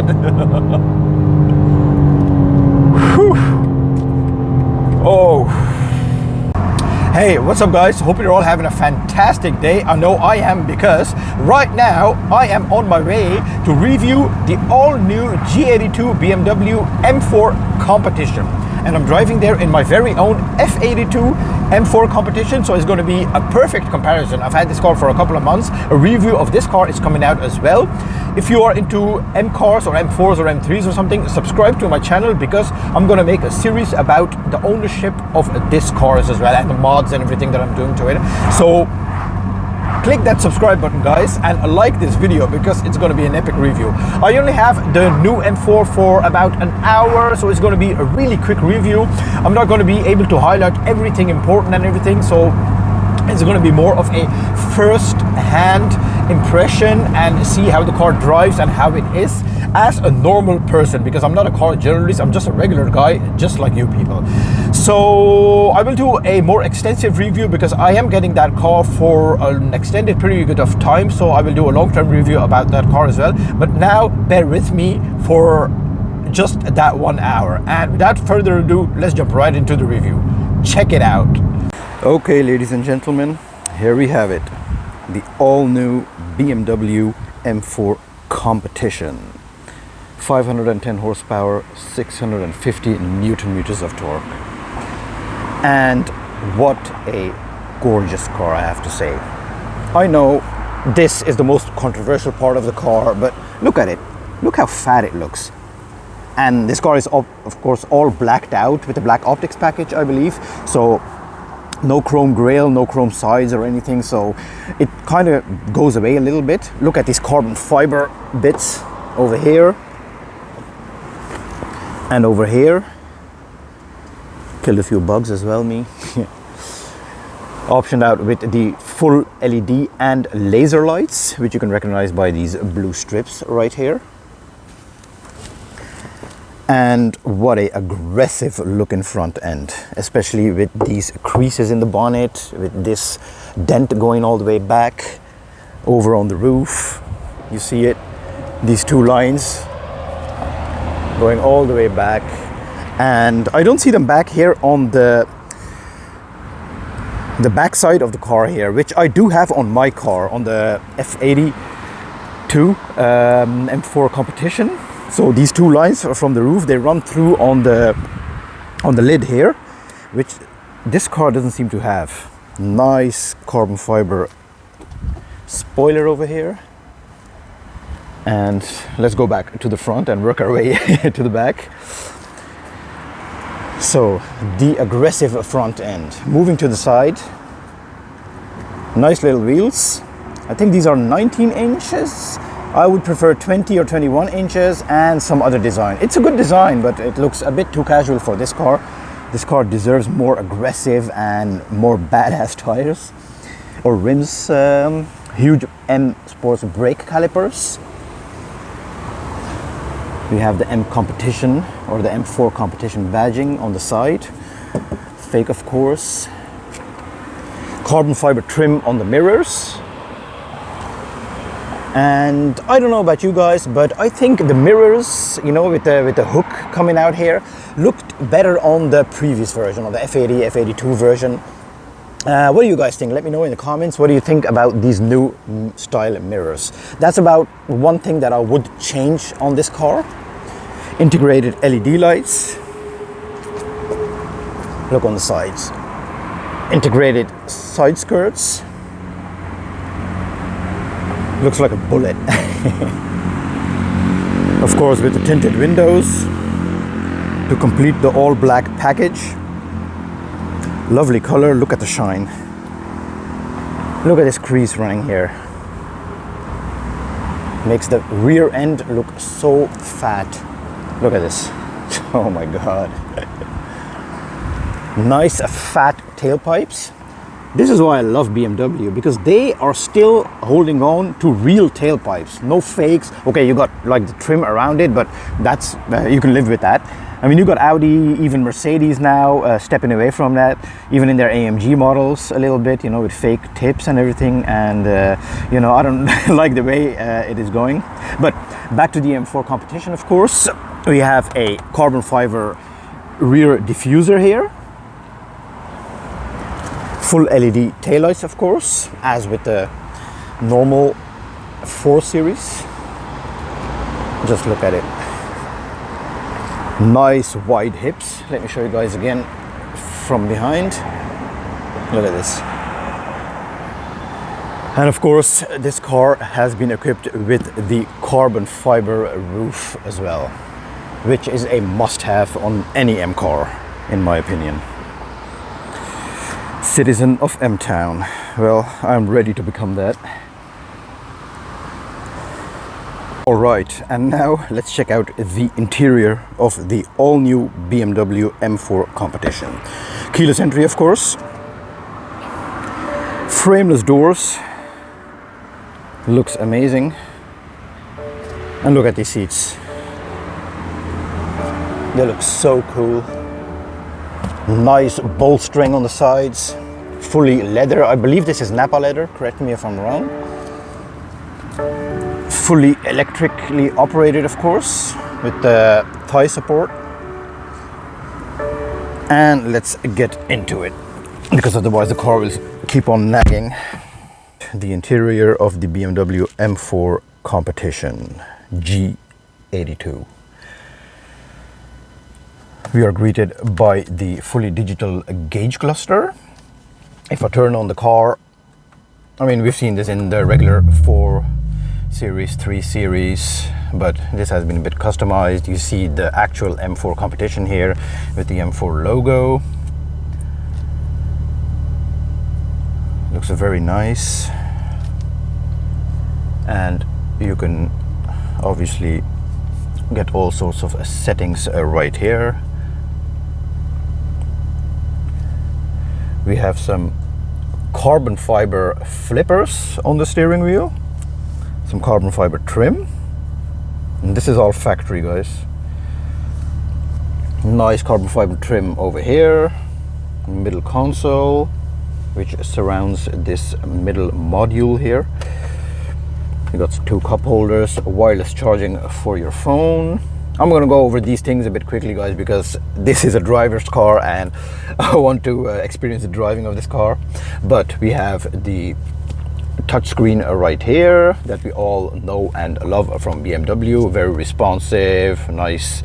god. Oh. Hey, what's up guys? Hope you're all having a fantastic day. I know I am, because right now I am on my way to review the all-new G82 BMW M4 Competition. And I'm driving there in my very own F82 M4 Competition, so it's going to be a perfect comparison. I've had this car for a couple of months. A review of this car is coming out as well. If you are into M cars or M4s or M3s or something, subscribe to my channel, because I'm going to make a series about the ownership of this cars as well, and the mods and everything that I'm doing to it. So click that subscribe button guys, and like this video, because it's going to be an epic review. I only have the new M4 for about an hour, so it's going to be a really quick review. I'm not going to be able to highlight everything important and everything, so it's going to be more of a first-hand impression and see how the car drives and how it is as a normal person, because I'm not a car journalist, I'm just a regular guy just like you people. So I will do a more extensive review, because I am getting that car for an extended period of time, so I will do a long-term review about that car as well. But now bear with me for just that 1 hour, and without further ado, let's jump right into the review. Check it out. Okay, ladies and gentlemen, here we have it, the all-new BMW M4 Competition. 510 horsepower, 650 newton meters of torque. And what a gorgeous car, I have to say. I know this is the most controversial part of the car, but look at it. Look how fat it looks. And this car is, of course, all blacked out with the black optics package, I believe. So no chrome grille, no chrome sides or anything, so it kind of goes away a little bit. Look at these carbon fiber bits over here and over here. Killed a few bugs as well, me. Optioned out with the full LED and laser lights, which you can recognize by these blue strips right here. And what a aggressive looking front end, especially with these creases in the bonnet, with this dent going all the way back over on the roof. You see it, these two lines going all the way back. And I don't see them back here on the back side of the car here, which I do have on my car, on the F82 M4 Competition. So these two lines from the roof, they run through on the lid here, which this car doesn't seem to have. Nice carbon fiber spoiler over here. And let's go back to the front and work our way to the back. So the aggressive front end. Moving to the side, nice little wheels. I think these are 19 inches. I would prefer 20 or 21 inches and some other design. It's a good design, but it looks a bit too casual for this car. This car deserves more aggressive and more badass tires or rims. Huge M Sports brake calipers. We have the M Competition or the M4 Competition badging on the side. Fake, of course. Carbon fiber trim on the mirrors. And I don't know about you guys, but I think the mirrors, you know, with the hook coming out here, looked better on the previous version, on the F80, F82 version. What do you guys think? Let me know in the comments. What do you think about these new style mirrors? That's about one thing that I would change on this car. Integrated LED lights. Look on the sides. Integrated side skirts. Looks like a bullet. Of course, with the tinted windows to complete the all black package. Lovely color. Look at the shine. Look at this crease running here. Makes the rear end look so fat. Look at this. Oh my god. Nice fat tailpipes. This is why I love BMW, because they are still holding on to real tailpipes, no fakes. Okay, you got like the trim around it, but that's you can live with that. I mean, you got Audi, even Mercedes now stepping away from that, even in their AMG models a little bit, you know, with fake tips and everything. And you know, I don't like the way it is going. But back to the M4 Competition, of course. We have a carbon fiber rear diffuser here. Full LED taillights, of course, as with the normal 4 Series. Just look at it. Nice wide hips. Let me show you guys again from behind. Look at this. And of course, this car has been equipped with the carbon fiber roof as well, which is a must-have on any M car, in my opinion. Citizen of M-Town. Well, I'm ready to become that. Alright, and now let's check out the interior of the all-new BMW M4 Competition. Keyless entry, of course. Frameless doors. Looks amazing. And look at these seats. They look so cool. Nice bolstering on the sides. Fully leather. I believe this is Napa leather, correct me if I'm wrong. Fully electrically operated, of course, with the thigh support. And let's get into it, because otherwise the car will keep on nagging. The interior of the BMW M4 Competition G82. We are greeted by the fully digital gauge cluster. If I turn on the car, I mean, we've seen this in the regular 4 Series, 3 Series, but this has been a bit customized. You see the actual M4 Competition here with the M4 logo. Looks very nice. And you can obviously get all sorts of settings right here. We have some carbon fiber flippers on the steering wheel. Some carbon fiber trim, and this is all factory, guys. Nice carbon fiber trim over here, middle console, which surrounds this middle module here. You got 2 cup holders, wireless charging for your phone. I'm gonna go over these things a bit quickly, guys, because this is a driver's car and I want to experience the driving of this car. But we have the touchscreen right here that we all know and love from BMW. Very responsive, nice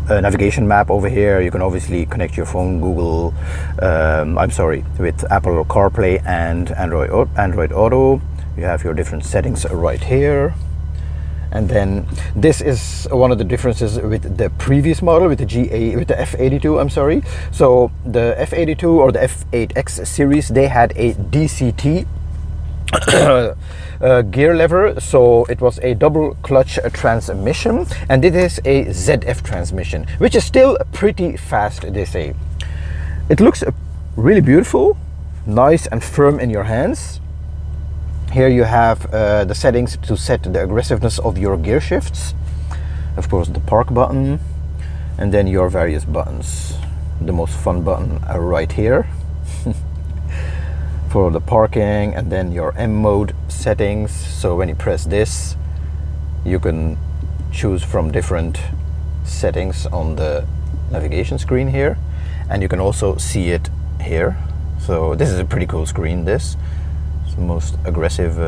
navigation map over here. You can obviously connect your phone, Google, with Apple CarPlay and Android Auto. You have your different settings right here. And then this is one of the differences with the previous model, with the F82, I'm sorry. So the F82 or the F8X series, they had a DCT gear lever, so it was a double clutch transmission, and it is a ZF transmission, which is still pretty fast, they say. It looks really beautiful, nice and firm in your hands. Here you have the settings to set the aggressiveness of your gear shifts. Of course, the park button, and then your various buttons. The most fun button right here for the parking, and then your M mode settings. So when you press this, you can choose from different settings on the navigation screen here, and you can also see it here. So this is a pretty cool screen, this. Most aggressive,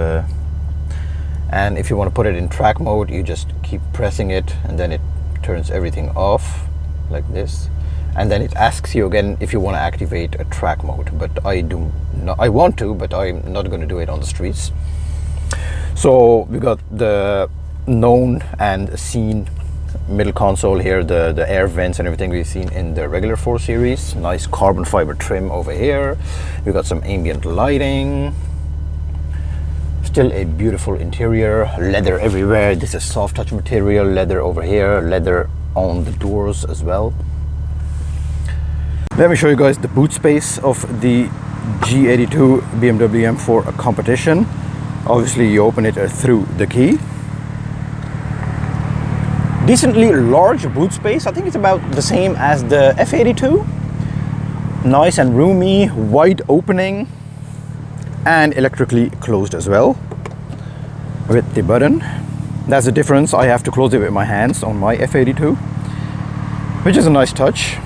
and if you want to put it in track mode, you just keep pressing it and then it turns everything off like this, and then it asks you again if you want to activate a track mode. But I want to, but I'm not going to do it on the streets. So we got the known and seen middle console here, the air vents and everything we've seen in the regular 4 Series. Nice carbon fiber trim over here. We got some ambient lighting. Still a beautiful interior, leather everywhere. This is soft touch material, leather over here, leather on the doors as well. Let me show you guys the boot space of the G82 BMW M4 Competition. Obviously you open it through the key. Decently large boot space. I think it's about the same as the F82. Nice and roomy, wide opening, and electrically closed as well with the button. That's the difference. I have to close it with my hands on my F82, which is a nice touch.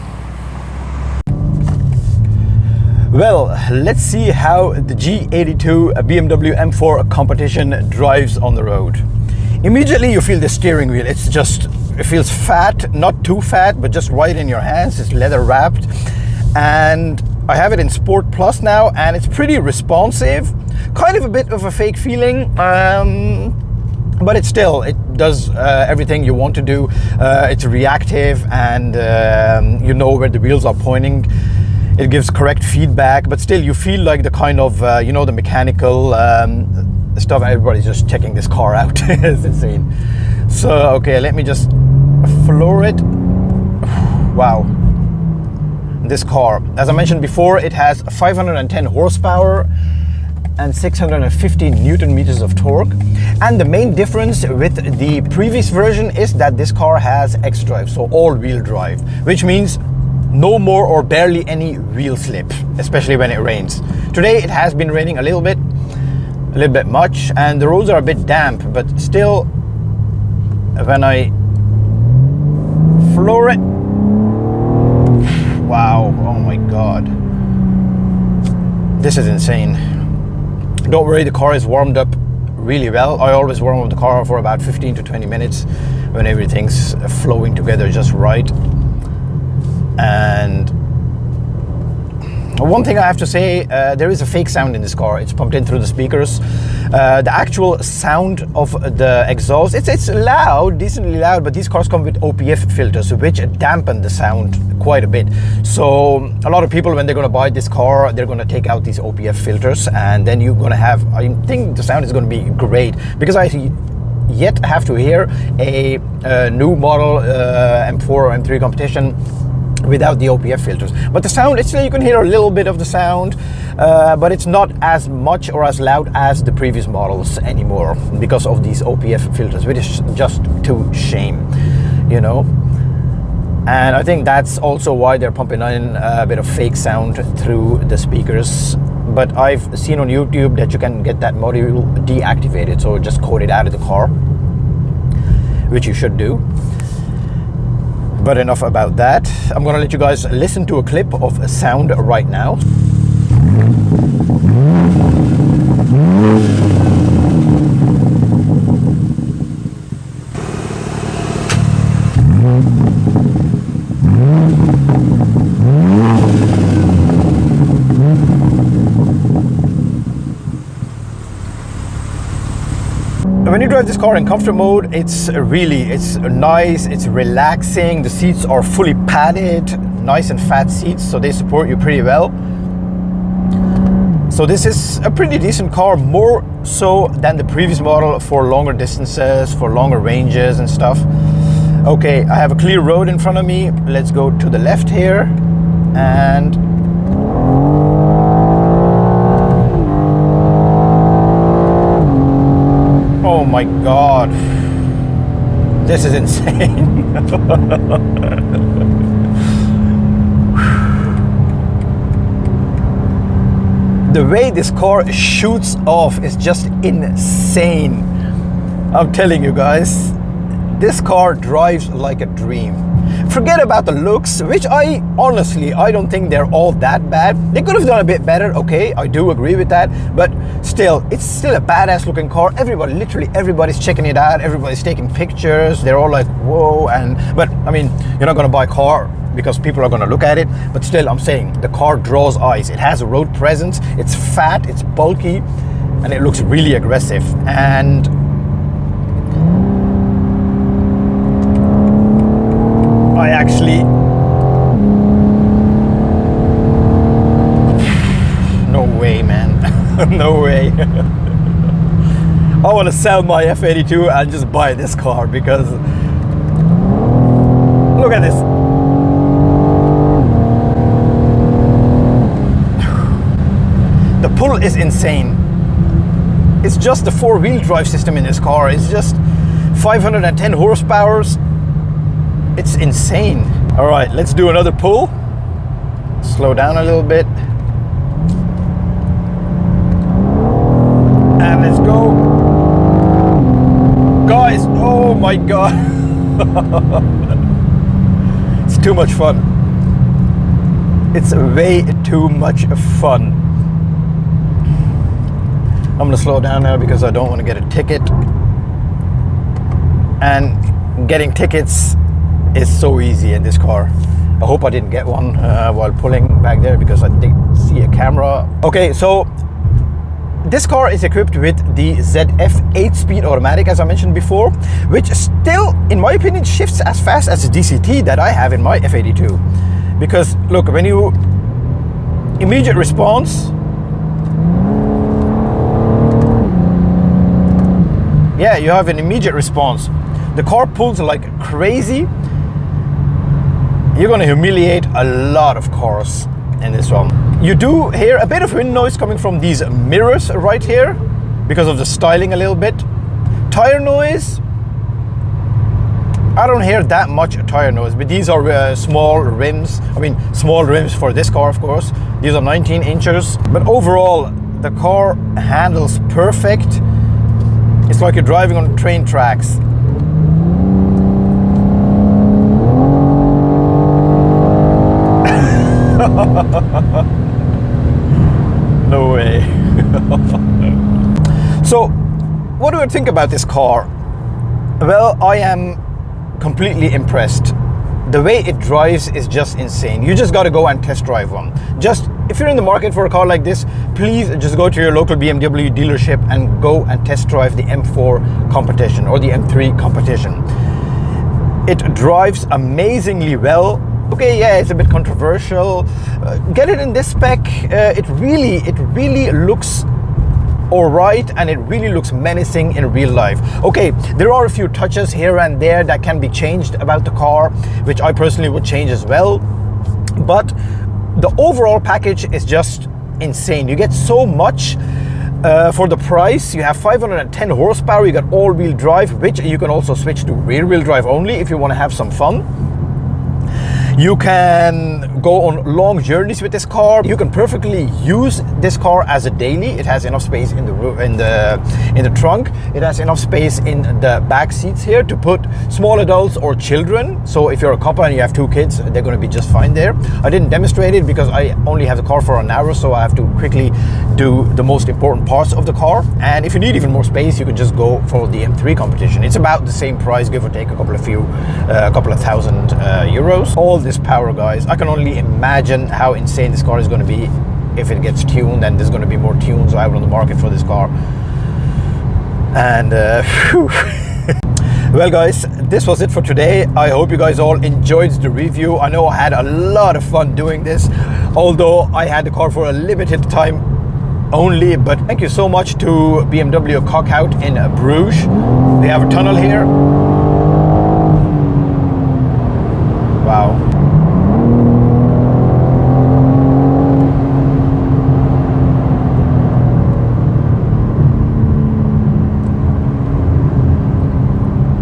Well, let's see how the G82 BMW M4 Competition drives on the road. Immediately you feel the steering wheel. It feels fat, not too fat, but just right in your hands. It's leather wrapped, and I have it in Sport Plus now, and it's pretty responsive. Kind of a bit of a fake feeling, but it does everything you want to do. It's reactive, and you know where the wheels are pointing. It gives correct feedback, but still you feel like the kind of, you know, the mechanical stuff. Everybody's just checking this car out. It's insane. So, okay, let me just floor it. Wow. This car, as I mentioned before, it has 510 horsepower and 650 Newton meters of torque. And the main difference with the previous version is that this car has Xdrive, so all-wheel drive, which means no more or barely any wheel slip, especially when it rains. Today it has been raining a little bit much, and the roads are a bit damp, but still, when I floor it, wow, oh my god, this is insane. Don't worry, the car is warmed up really well. I always warm up the car for about 15 to 20 minutes when everything's flowing together just right. And one thing I have to say, there is a fake sound in this car. It's pumped in through the speakers. The actual sound of the exhaust, it's loud, decently loud, but these cars come with OPF filters, which dampen the sound quite a bit. So a lot of people, when they're going to buy this car, they're going to take out these OPF filters, and then you're going to have, I think the sound is going to be great, because I yet have to hear a new model M4 or M3 Competition without the OPF filters. But the sound, it's still, you can hear a little bit of the sound, but it's not as much or as loud as the previous models anymore because of these OPF filters, which is just too shame, you know. And I think that's also why they're pumping in a bit of fake sound through the speakers. But I've seen on YouTube that you can get that module deactivated, so just code it out of the car, which you should do. But enough about that. I'm gonna let you guys listen to a clip of sound right now. When you drive this car in comfort mode, it's nice, it's relaxing. The seats are fully padded, nice and fat seats, so they support you pretty well. So this is a pretty decent car, more so than the previous model for longer distances, for longer ranges and stuff. Okay, I have a clear road in front of me. Let's go to the left here, and oh my god, this is insane. The way this car shoots off is just insane. I'm telling you guys, this car drives like a dream. Forget about the looks, which I don't think they're all that bad. They could have done a bit better, okay, I do agree with that, but still, it's still a badass looking car. Literally everybody's checking it out, everybody's taking pictures, they're all like, whoa. But I mean, you're not gonna buy a car because people are gonna look at it, but still, I'm saying the car draws eyes. It has a road presence, it's fat, it's bulky, and it looks really aggressive. And I actually, no way, man. No way. I want to sell my F82 and just buy this car, because look at this. The pull is insane. It's just the four-wheel drive system in this car. It's just 510 horsepower, It's insane. All right, let's do another pull. Slow down a little bit. And let's go. Guys, oh my God. It's too much fun. It's way too much fun. I'm gonna slow down now because I don't want to get a ticket. And getting tickets is so easy in this car. I hope I didn't get one while pulling back there because I did see a camera. Okay, so this car is equipped with the ZF 8-speed automatic, as I mentioned before, which still, in my opinion, shifts as fast as the DCT that I have in my F82. Because look, when you immediate response, yeah, you have an immediate response. The car pulls like crazy. You're gonna humiliate a lot of cars in this one. You do hear a bit of wind noise coming from these mirrors right here because of the styling a little bit. Tire noise, I don't hear that much tire noise, but these are small rims. I mean, small rims for this car, of course. These are 19 inches, but overall, the car handles perfect. It's like you're driving on train tracks. No way. So, what do I think about this car? Well, I am completely impressed. The way it drives is just insane. You just got to go and test drive one. Just, if you're in the market for a car like this, please just go to your local BMW dealership and go and test drive the M4 Competition or the M3 Competition. It drives amazingly well. Okay, yeah, it's a bit controversial. Get it in this spec. It really looks all right, and it really looks menacing in real life. Okay, there are a few touches here and there that can be changed about the car, which I personally would change as well. But the overall package is just insane. You get so much for the price. You have 510 horsepower. You got all-wheel drive, which you can also switch to rear-wheel drive only if you want to have some fun. You can go on long journeys with this car. You can perfectly use this car as a daily. It has enough space in the trunk. It has enough space in the back seats here to put small adults or children. So if you're a couple and you have 2 kids, they're going to be just fine there. I didn't demonstrate it because I only have the car for an hour, so I have to quickly do the most important parts of the car. And if you need even more space, you can just go for the M3 Competition. It's about the same price, give or take a couple of thousand euros. All this power, guys. I can only imagine how insane this car is going to be if it gets tuned, and there's going to be more tunes out on the market for this car. And well, guys, this was it for today. I hope you guys all enjoyed the review. I know I had a lot of fun doing this, although I had the car for a limited time only. But thank you so much to BMW Cockout in Bruges. They have a tunnel here. Wow.